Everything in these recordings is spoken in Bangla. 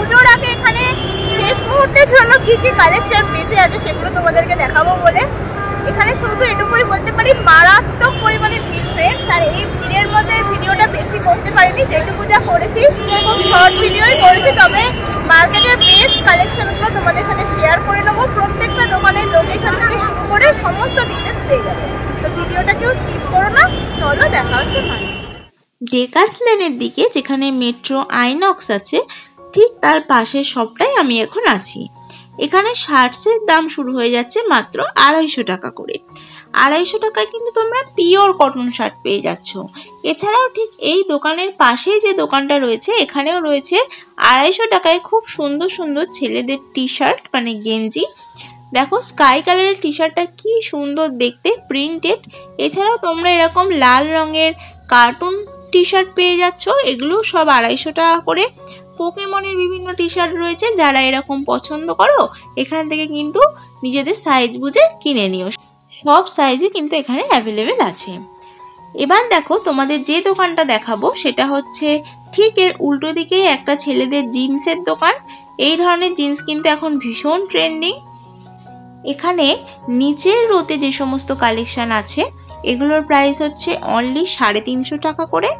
পুজোর আগে এখানে শেষ মুহূর্তের জন্য কি কি কালেকশন বেঁচে আছে সেগুলো তোমাদেরকে দেখাবো বলে এখানে শুধু এটুকুই বলতে পারি, মারাত্মক পরিমাণে ভিড় ফ্রেন্ডস। আর এই ভিড়ের মধ্যে ভিডিওটা বেশি করতে পারিনি, যেটুকু যা করেছি খুব শর্ট ভিডিওই করেছি। তবে মার্কেটের বেস্ট কালেকশনগুলো তোমাদের সাথে শেয়ার করে নেবো। প্রত্যেকটা দোকানের লোকেশন থেকে শুরু করে সমস্ত ডিটেলস পেয়ে যাবে। তো ভিডিওটা কেউ স্কিপ করো না, চলো দেখা হচ্ছে ডেকার্স লেনের দিকে যেখানে মেট্রো আইনক্স আছে ঠিক তার পাশের শপটাই আমি এখন আছি। এখানে শার্টসের দাম শুরু হয়ে যাচ্ছে মাত্র 250 টাকা করে। 250 টাকায় কিন্তু তোমরা পিওর কটন শার্ট পেয়ে যাচ্ছ। এছাড়াও ঠিক এই দোকানের পাশেই যে দোকানটা রয়েছে এখানেও রয়েছে 250 টাকায় খুব সুন্দর সুন্দর ছেলেদের টি শার্ট মানে গেঞ্জি। দেখো স্কাই কালারের টি শার্টটা কি সুন্দর দেখতে, প্রিন্টেড। এছাড়াও তোমরা এরকম লাল রঙের কার্টুন টি শার্ট পেয়ে যাচ্ছ, এগুলো সব 250 টাকা করে। পোকেমনের বিভিন্ন টি শার্ট রয়েছে, যারা এরকম পছন্দ করো এখান থেকে কিন্তু নিজেদের সাইজ বুঝে কিনে নিও। সব সাইজে কিন্তু এখানে অ্যাভেলেবেল আছে। এবার দেখো তোমাদের যে দোকানটা দেখাবো সেটা হচ্ছে ঠিক এর উল্টো দিকে একটা ছেলেদের জিন্সের দোকান। এই ধরনের জিন্স কিন্তু এখন ভীষণ ট্রেন্ডিং। এখানে নিচের রোতে যে সমস্ত কালেকশন আছে এগুলোর প্রাইস হচ্ছে অনলি 350 টাকা করে।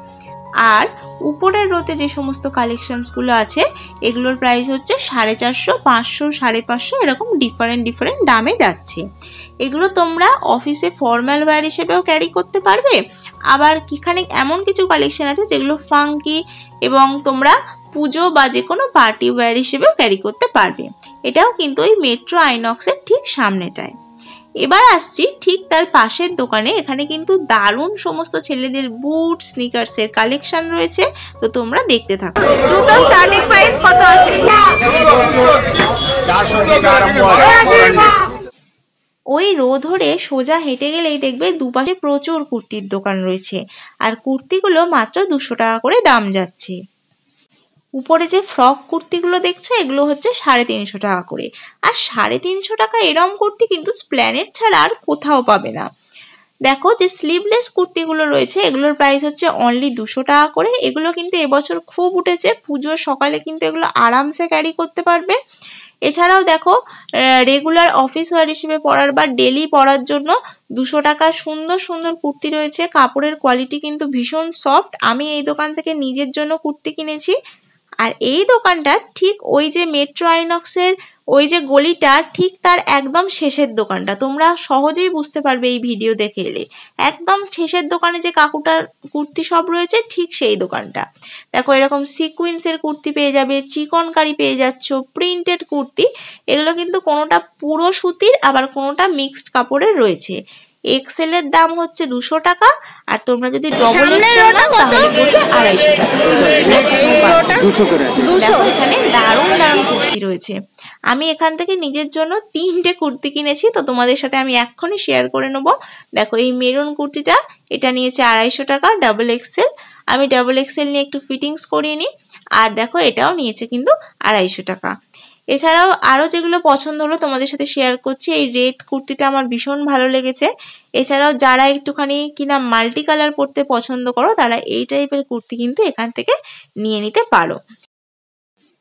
আর উপরের রোতে যে সমস্ত কালেকশনসগুলো আছে এগুলোর প্রাইস হচ্ছে 450, 500, 550 এরকম ডিফারেন্ট দামে যাচ্ছে। এগুলো তোমরা অফিসে ফর্মাল ওয়্যার হিসেবেও ক্যারি করতে পারবে। আবার এখানে এমন কিছু কালেকশন আছে যেগুলো ফাঙ্কি এবং তোমরা পুজো বা যে কোনো পার্টি ওয়্যার হিসেবেও ক্যারি করতে পারবে। এটাও কিন্তু ওই মেট্রো আইনক্সের ঠিক সামনেটায়। এবার আসছি ঠিক তার পাশের দোকানে। এখানে কিন্তু দারুণ সমস্ত ছেলেদের বুট স্নিকার্সের কালেকশন রয়েছে, তো তোমরা দেখতে থাকো। জুতো স্টার্টিং প্রাইস কত আছে? ওই রো ধরে সোজা হেঁটে গেলেই দেখবে দুপাশে প্রচুর কুর্তির দোকান রয়েছে, আর কুর্তিগুলো মাত্র 200 টাকা করে দাম যাচ্ছে। উপরে যে ফ্রক কুর্তিগুলো দেখছো এগুলো হচ্ছে 350 টাকা করে। আর 350 টাকা এরম কুর্তি কিন্তু স্প্ল্যানেড ছাড়া আর কোথাও পাবে না। দেখো যে স্লিভলেস কুর্তিগুলো রয়েছে এগুলোর প্রাইস হচ্ছে অনলি 200 টাকা করে। এগুলো কিন্তু এবছর খুব উঠেছে, পুজোর সকালে কিন্তু এগুলো আরামসে ক্যারি করতে পারবে। এছাড়াও দেখো রেগুলার অফিস ওয়্যার হিসেবে পরার বা ডেলি পরার জন্য 200 টাকার সুন্দর সুন্দর কুর্তি রয়েছে। কাপড়ের কোয়ালিটি কিন্তু ভীষণ সফট। আমি এই দোকান থেকে নিজের জন্য কুর্তি কিনেছি। আর এই দোকানটা ঠিক ওই যে মেট্রো আইনক্সের ওই যে গলিটা ঠিক তার একদম শেষের দোকানটা, তোমরা সহজেই বুঝতে পারবে এই ভিডিও দেখে এলে। একদম শেষের দোকানে যে কাকুটার কুর্তি সব রয়েছে ঠিক সেই দোকানটা। দেখো এরকম সিকুয়েন্সের কুর্তি পেয়ে যাবে, চিকনকারি পেয়ে যাচ্ছ, প্রিন্টেড কুর্তি। এগুলো কিন্তু কোনোটা পুরো সুতির আবার কোনোটা মিক্সড কাপড়ের রয়েছে। এক্সেল এর দাম হচ্ছে 200 টাকা, আর তোমরা যদি ডবল এক্সেল নাও তাহলে পড়বে 250 টাকা। এখানে দারুণ কুর্তি রয়েছে। আমি এখান থেকে নিজের জন্য 3টে কুর্তি কিনেছি, তো তোমাদের সাথে আমি এক্ষুনি শেয়ার করে নেবো। দেখো এই মেরুন কুর্তিটা, এটা নিয়েছে 250 টাকা ডাবল এক্সেল। আমি ডাবল এক্সেল নিয়ে একটু ফিটিংস করিয়ে নিই। আর দেখো এটাও নিয়েছে কিন্তু 250 টাকা। এছাড়াও আরো যেগুলো পছন্দ হলো তোমাদের সাথে শেয়ার করছি। এই রেড কুর্তিটা আমার ভীষণ ভালো লেগেছে। এছাড়াও যারা একটুখানি কিনা মাল্টি কালার পরতে পছন্দ করো তারা এই টাইপের কুর্তি কিন্তু এখান থেকে নিয়ে নিতে পারো।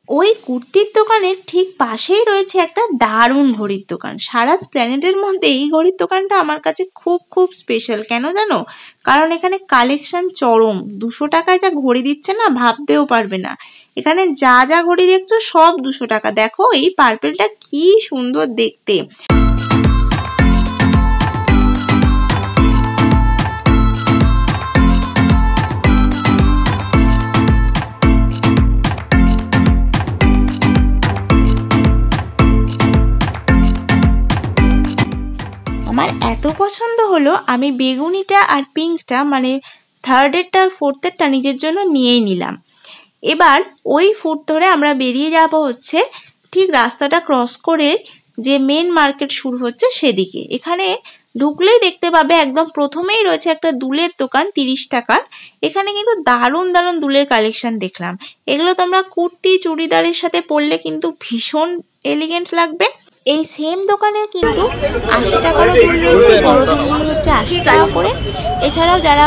ওই কুর্তির দোকানের ঠিক পাশেই রয়েছে একটা দারুণ ঘড়ির দোকান। সারা স্প্ল্যানেডের মধ্যে এই ঘড়ির দোকানটা আমার কাছে খুব স্পেশাল। কেন জানো? কারণ এখানে কালেকশন চরম। 200 টাকায় যা ঘড়ি দিচ্ছে না ভাবতেও পারবে না। এখানে যা যা ঘড়ি দেখছো সব 200 টাকা। দেখো এই পার্পেলটা কি সুন্দর দেখতে। আমার এত পছন্দ হলো আমি বেগুনিটা আর পিঙ্কটা মানে থার্ডেরটা আর ফোর্থেরটা নিজের জন্য নিয়েই নিলাম। এবার ওই ফুট ধরে আমরা বেরিয়ে যাব হচ্ছে ঠিক রাস্তাটা ক্রস করে যে মেন মার্কেট শুরু হচ্ছে সেদিকে। এখানে ঢুকলেই দেখতে পাবে একদম প্রথমেই রয়েছে একটা দুলের দোকান 30 টাকার। এখানে কিন্তু দারুণ দুলের কালেকশন দেখলাম। এগুলো তোমরা কুর্তি চুড়িদারের সাথে পরলে কিন্তু ভীষণ এলিগেন্ট লাগবে। এই সেম দোকানে কিন্তু 80 টাকারও দুল রয়েছে, বড় দুলগুলো হচ্ছে 80 টাকা করে। এছাড়াও যারা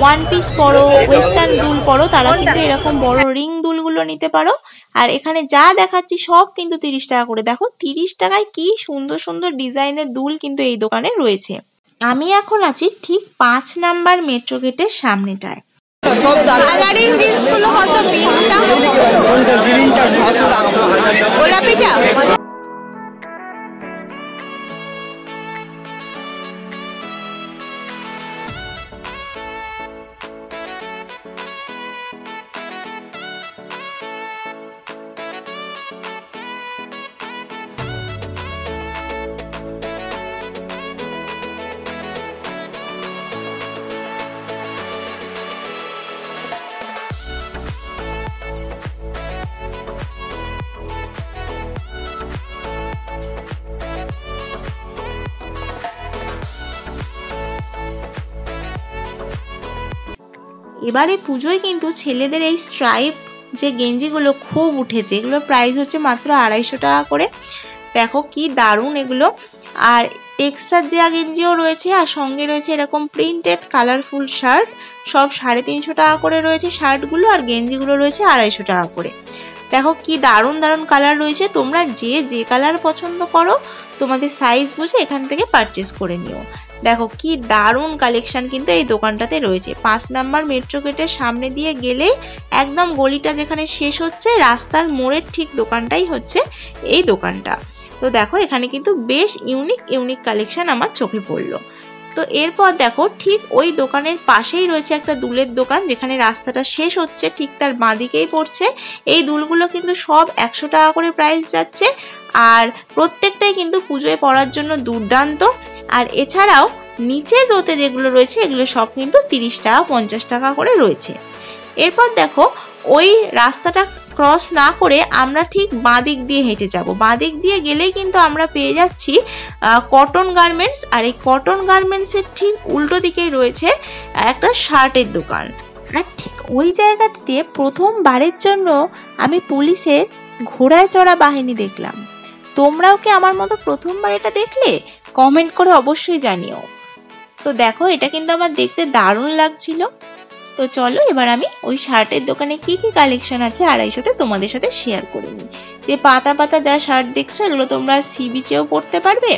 ওয়ান পিস পরো, ওয়েস্টার্ন দুল পরো তারা কিন্তু এরকম বড় রিং দুলগুলো সেগুলো নিতে পারো। আর এখানে যা দেখাচ্ছি সব কিন্তু 30 টাকা করে। দেখো 30 টাকায় কি সুন্দর সুন্দর ডিজাইনের দুল কিন্তু এই দোকানে রয়েছে। আমি এখন আছি ঠিক 5 নাম্বার মেট্রো গেটের সামনেটায়। কালারিং জিন্স গুলো কত? পিঙ্কটা গ্রিনটা 600 টাকা, গোলাপিটা এবারে পুজোয় কিন্তু ছেলেদের এই স্ট্রাইপ যে গেঞ্জিগুলো খুব উঠেছে। এগুলোর প্রাইস হচ্ছে মাত্র 250 টাকা করে। দেখো কি দারুণ এগুলো। আর টেক্সচার দেওয়া গেঞ্জিও রয়েছে, আর সঙ্গে রয়েছে এরকম প্রিন্টেড কালারফুল শার্ট। সব 350 টাকা করে রয়েছে শার্টগুলো, আর গেঞ্জিগুলো রয়েছে 250 টাকা করে। দেখো কি দারুণ দারুণ কালার রয়েছে। তোমরা যে কালার পছন্দ করো তোমাদের সাইজ বুঝে এখান থেকে পারচেস করে নিও। দেখো কি দারুণ কালেকশন কিন্তু এই দোকানটাতে রয়েছে। 5 নাম্বার মেট্রো গেটের সামনে দিয়ে গেলে একদম গলিটা যেখানে শেষ হচ্ছে, রাস্তার মোড়ের ঠিক দোকানটাই হচ্ছে এই দোকানটা। তো দেখো এখানে কিন্তু বেশ ইউনিক কালেকশন আমার চোখে পড়লো। তো এরপর দেখো ঠিক ওই দোকানের পাশেই রয়েছে একটা দুলের দোকান, যেখানে রাস্তাটা শেষ হচ্ছে ঠিক তার বাঁদিকেই পড়ছে। এই দুলগুলো কিন্তু সব 100 টাকা করে প্রাইস যাচ্ছে, আর প্রত্যেকটাই কিন্তু পুজোয় পরার জন্য দুর্দান্ত। আর এছাড়াও নিচের রোতে যেগুলো রয়েছে এগুলো সব কিন্তু 30 টাকা 50 টাকা করে রয়েছে। এরপর দেখো ওই রাস্তাটা ক্রস না করে আমরা ঠিক বাঁ দিক দিয়ে হেঁটে যাব। বাঁ দিক দিয়ে গেলেই কিন্তু আমরা পেয়ে যাচ্ছি কটন গার্মেন্টস। আর এই কটন গার্মেন্টসের ঠিক উল্টো দিকেই রয়েছে একটা শার্টের দোকান। আর ঠিক ওই জায়গাতে প্রথমবারের জন্য আমি পুলিশের ঘোড়ায় চড়া বাহিনী দেখলাম। তোমরাও কি আমার মতো প্রথমবার এটা দেখলে? কমেন্ট করে অবশ্যই জানিও। তো দেখো এটা কিন্তু আমার দেখতে দারুণ লাগছিল। তো চলো এবার আমি ওই শার্টের দোকানে কি কি কালেকশন আছে 250-তে তোমাদের সাথে শেয়ার করে নিই। যে পাতা পাতা যা শার্ট দেখছো এগুলো তোমরা সি বিচেও পরতে পারবে,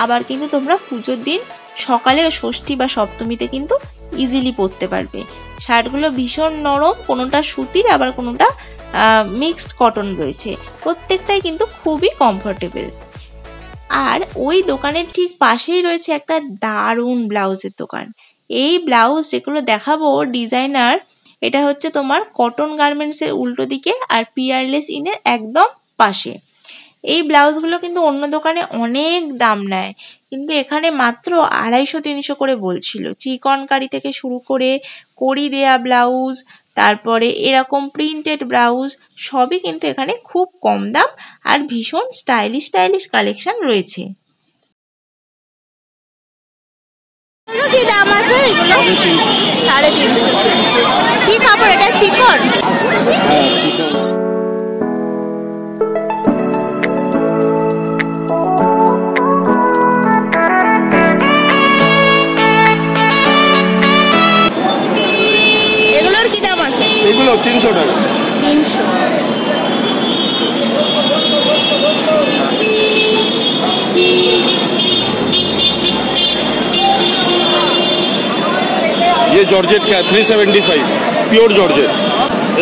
আবার কিন্তু তোমরা পুজোর দিন সকালে ষষ্ঠী বা সপ্তমীতে কিন্তু ইজিলি পরতে পারবে। শার্টগুলো ভীষণ নরম, কোনোটা সুতির আবার কোনোটা মিক্সড কটন রয়েছে, প্রত্যেকটাই কিন্তু খুবই কমফোর্টেবল। আর ওই দোকানের ঠিক পাশেই রয়েছে একটা দারুণ ব্লাউজের দোকান। এই ব্লাউজ যেগুলো দেখাবো ডিজাইনার, এটা হচ্ছে তোমার কটন গার্মেন্টসের উল্টো দিকে আর পিয়ারলেস ইনের একদম পাশে। এই ব্লাউজগুলো কিন্তু অন্য দোকানে অনেক দাম নেয়, কিন্তু এখানে মাত্র 250-300 করে বলছিল। চিকনকারি থেকে শুরু করে কড়ি দেয়া ব্লাউজ, তারপরে এরকম প্রিন্টেড ব্লাউজ, সবই কিন্তু এখানে খুব কম দাম আর ভীষণ স্টাইলিশ কালেকশন রয়েছে। কি দাম আছে এগুলো? 350। কি কাপড় এটা? চিকন? এগুলোর কি দাম আছে? এগুলো 300 টাকা। 300। ये जॉर्जेट का 375 प्योर जॉर्जेट।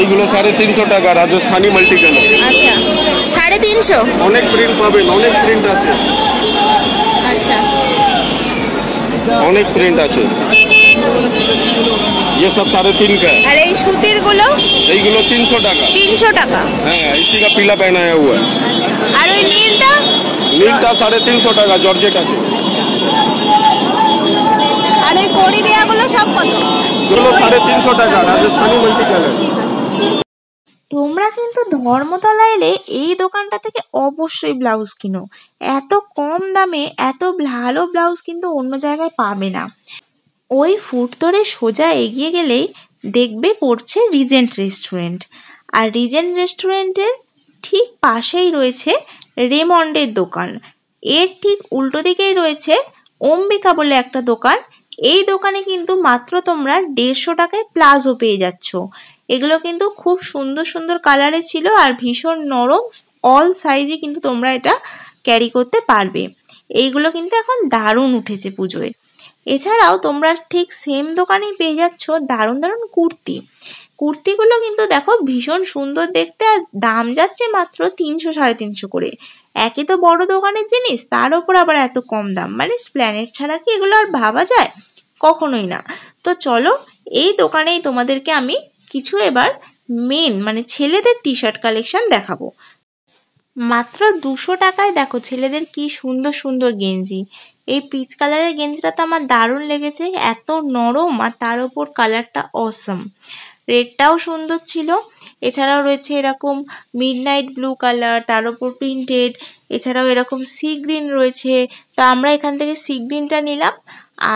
এইগুলো 350 টাকা, রাজস্থানি মাল্টি কালার। আচ্ছা 350। অনেক প্রিন্ট পাবেন, অনেক প্রিন্ট আছে। আচ্ছা অনেক প্রিন্ট আছে। ये सब 350 का है। আর এই সুতির গুলো? এইগুলো 300 টাকা। 300 টাকা। হ্যাঁ, इसी का पीला पहनाया हुआ है। আর ওই নীলটা? নীলটা 350 টাকা, জর্জেট আছে। আর ওই কড়ি দেয়া গুলো সব কত? এগুলো 350 টাকা, রাজস্থানি মাল্টি কালার। তোমরা কিন্তু ধর্মতলা এলে এই দোকানটা থেকে অবশ্যই ব্লাউজ কিনো। এত কম দামে এত ভালো ব্লাউজ কিন্তু অন্য জায়গায় পাবে না। ওই ফুট ধরে সোজা এগিয়ে গেলেই দেখবে পড়ছে রিজেন্ট রেস্টুরেন্ট, আর রিজেন্ট রেস্টুরেন্টের ঠিক পাশেই রয়েছে রেমন্ডের দোকান। এর ঠিক উল্টো দিকেই রয়েছে অম্বিকা বলে একটা দোকান। এই দোকানে কিন্তু মাত্র তোমরা 150 টাকায় প্লাজো পেয়ে যাচ্ছ। এগুলো কিন্তু খুব সুন্দর সুন্দর কালারে ছিল আর ভীষণ নরম, অল সাইজে কিন্তু তোমরা এটা ক্যারি করতে পারবে। এইগুলো কিন্তু এখন দারুণ উঠেছে পুজোয়। এছাড়াও তোমরা ঠিক সেম দোকানেই পেয়ে যাচ্ছ দারুণ দারুণ কুর্তি। কুর্তিগুলো কিন্তু দেখো ভীষণ সুন্দর দেখতে, আর দাম যাচ্ছে মাত্র 300-350 করে। একে তো বড় দোকানের জিনিস, তার উপর আবার এত কম দাম, মানে স্প্ল্যানেড ছাড়া কি এগুলো আর ভাবা যায়? কখনোই না। তো চলো এই দোকানেই তোমাদেরকে আমি কিছু এবার মেন মানে ছেলেদের টি শার্ট কালেকশন দেখাবো। মাত্র 200 টাকায় দেখো ছেলেদের কি সুন্দর সুন্দর গেঞ্জি। এই পিচ কালারের গেঞ্জিটা তো আমার দারুণ লেগেছে, এত নরম আর তার উপর কালারটা অসম। রেডটাও সুন্দর ছিল। এছাড়াও রয়েছে এরকম মিডনাইট ব্লু কালার, তার উপর প্রিন্টেড। এছাড়াও এরকম সি গ্রিন রয়েছে, তো আমরা এখান থেকে সি গ্রিনটা নিলাম।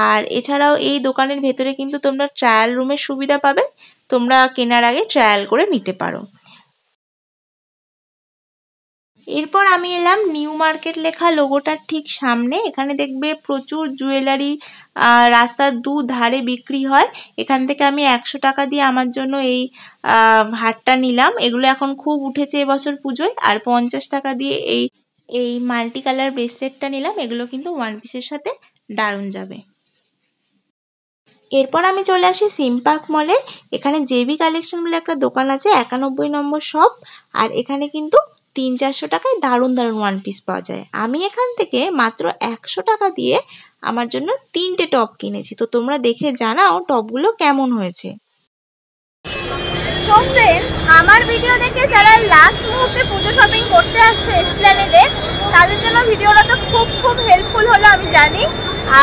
আর এছাড়াও এই দোকানের ভেতরে কিন্তু তোমরা ট্রায়াল রুমের সুবিধা পাবে, তোমরা কেনার আগে ট্রায়াল করে নিতে পারো। এরপর আমি এলাম নিউ মার্কেট লেখা লোগোটার ঠিক সামনে। এখানে দেখবে প্রচুর জুয়েলারি রাস্তার দুধারে বিক্রি হয়। এখান থেকে আমি 100 টাকা দিয়ে আমার জন্য এই হারটা নিলাম। এগুলো এখন খুব উঠেছে এবছর পুজোয়। আর 50 টাকা দিয়ে এই মাল্টি কালার ব্রেসলেটটা নিলাম। এগুলো কিন্তু ওয়ান পিসের সাথে দারুণ যাবে। এরপর আমি চলে আসি সিমপার্ক মলে। এখানে জেবি কালেকশন বলে একটা দোকান আছে, 91 নম্বর শপ। আর এখানে কিন্তু 300-400 টাকায় দারুণ দারুণ ওয়ান পিস পাওয়া যায়। আমি এখান থেকে মাত্র 100 টাকা দিয়ে আমার জন্য 3টে টপ কিনেছি। তো তোমরা দেখে জানাও টপগুলো কেমন হয়েছে। সো ফ্রেন্ডস, আমার ভিডিও দেখে যারা লাস্ট মুহূর্তে পুজো শপিং করতে আসছে এসপ্ল্যানেডে, তাদের জন্য ভিডিওটা তো খুব হেল্পফুল হলো আমি জানি।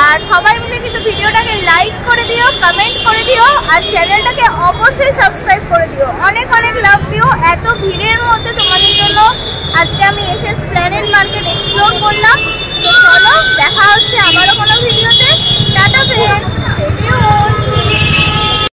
আর সবাই মিলে কিন্তু ভিডিওটাকে লাইক করে দিও, কমেন্ট করে দিও, আর চ্যানেলটাকে অবশ্যই সাবস্ক্রাইব করে দিও। অনেক অনেক লাভ দিও। এত ভিড়ের মধ্যে তোমাদের জন্য আজকে আমি এসে এসপ্ল্যানেড মার্কেট এক্সপ্লোর করলাম। তো চলো দেখা হচ্ছে আবারও কোনো ভিডিওতে। Tata friends.